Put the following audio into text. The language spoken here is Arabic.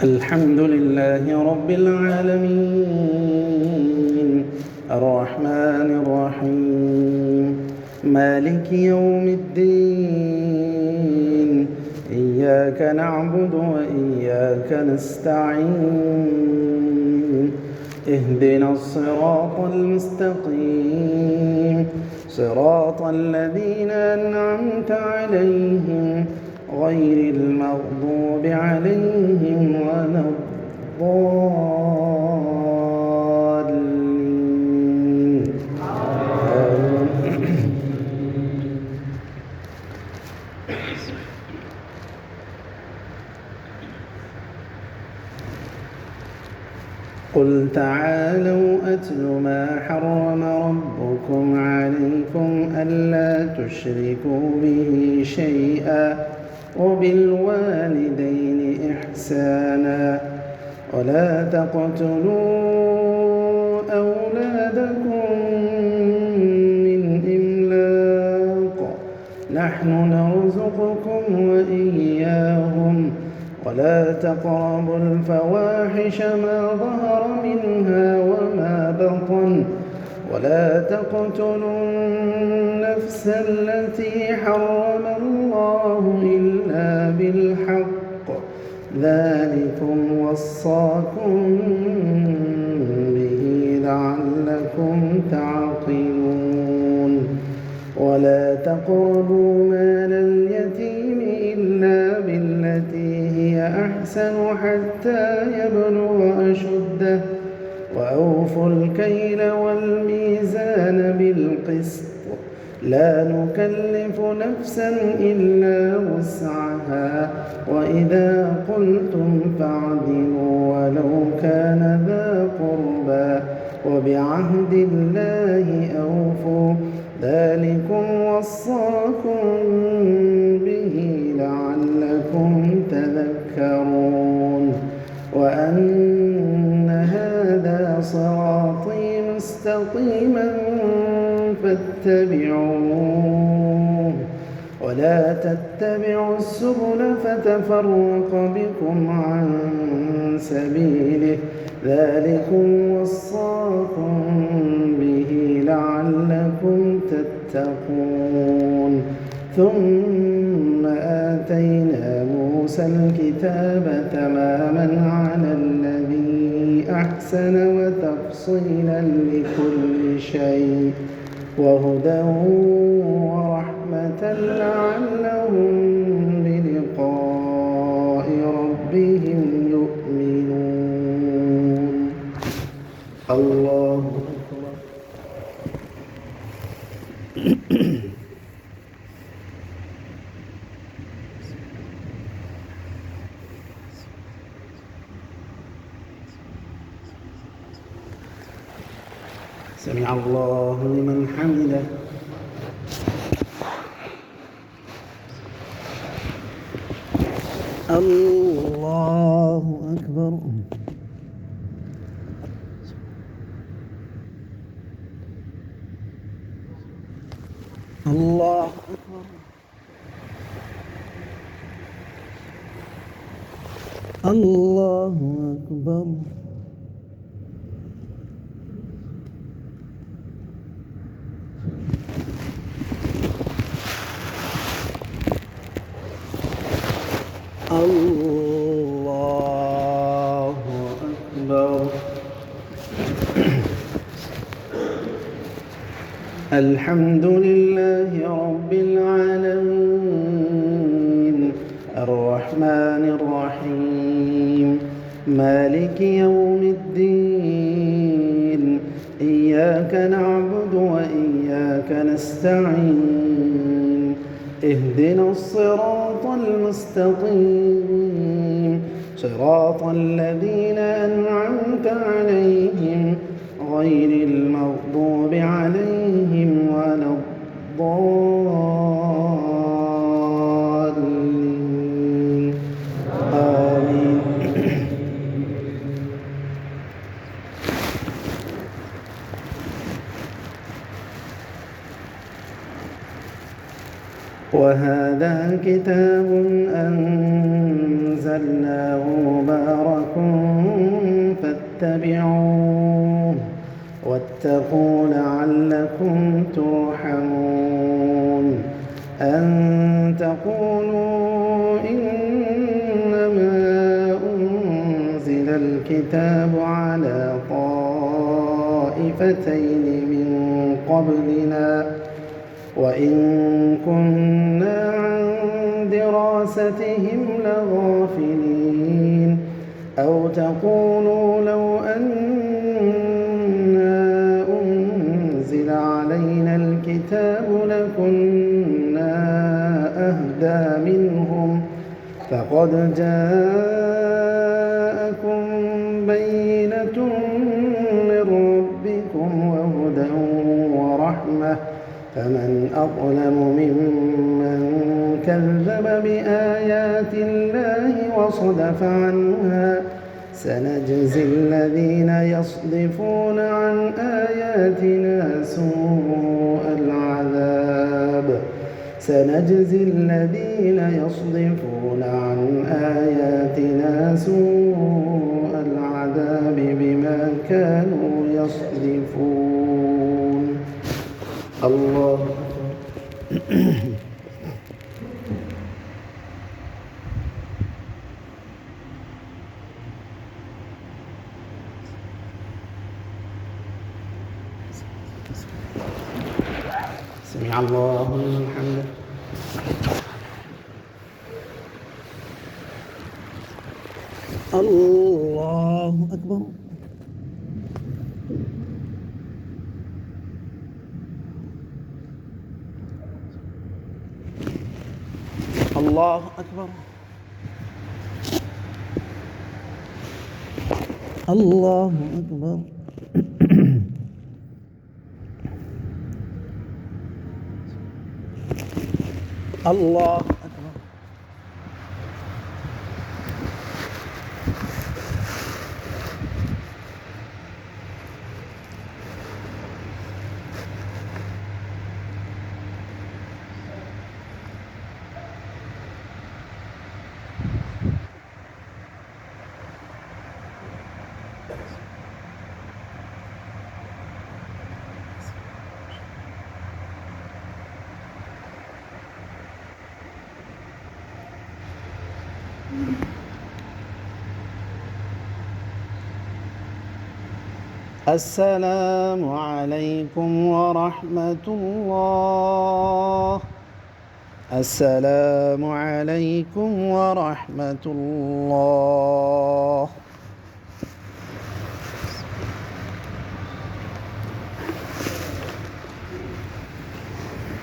الحمد لله رب العالمين الرحمن الرحيم مالك يوم الدين إياك نعبد وإياك نستعين اهدنا الصراط المستقيم صراط الذين أنعمت عليهم غير المغضوب عليهم ولا الضالين قل تعالوا أتل ما حرم ربكم عليكم ألا تشركوا به شيئا وبالوالدين إحسانا ولا تقتلوا أولادكم من إملاق نحن نرزقكم وإياهم ولا تقربوا الفواحش ما ظهر منها وما بطن ولا تقتلوا النفس التي حرم الله إلا بالحق ذلكم وصاكم به لعلكم تعقلون ولا تقربوا مال اليتيم إلا بالتي هي أحسن حتى يبلغ أشده وأوفوا الكيل والميزان بالقسط لا نكلف نفسا إلا وسعها وإذا قلتم فاعدلوا ولو كان ذا قربى وبعهد الله أوفوا ذلكم وصاكم به لعلكم تذكرون وأن هذا صراطي مستقيما فاتبعوه ولا تتبعوا السبل فتفرق بكم عن سبيله ذلكم وصاكم به لعلكم تتقون ثم آتينا موسى الكتاب تماما على الذي أحسن وتفصيلا لكل شيء وهدى ورحمة لعلهم بلقاء ربهم يؤمنون الله أكبر سمع الله لمن حمده الله أكبر الله أكبر الله أكبر الله أكبر الحمد لله رب العالمين الرحمن الرحيم مالك يوم الدين إياك نعبد وإياك نستعين اهدنا الصراط المستقيم صراط الذين أنعمت عليهم غير المغضوب عليهم ولا الضالين آمين وهذا كتاب أنزلناه مبارك فاتبعوه واتقوا لعلكم ترحمون أن تقولوا إنما أنزل الكتاب على طائفتين من قبلنا وإن كنا عن دراستهم لغافلين أو تقولوا لو أنا أنزل علينا الكتاب لكنا أهدى منهم فقد جاءكم بينة من ربكم وهدى ورحمة فمن أظلم ممن كذب بآيات الله وصدف عنها سنجزي الذين يصدفون عن آياتنا سوء العذاب سنجزي الذين يصدفون عن آياتنا سوء العذاب بما كانوا يصدفون. الله سمع الله لمن حمده. الله أكبر. الله أكبر. الله أكبر. الله أكبر. السلام عليكم ورحمة الله. السلام عليكم ورحمة الله.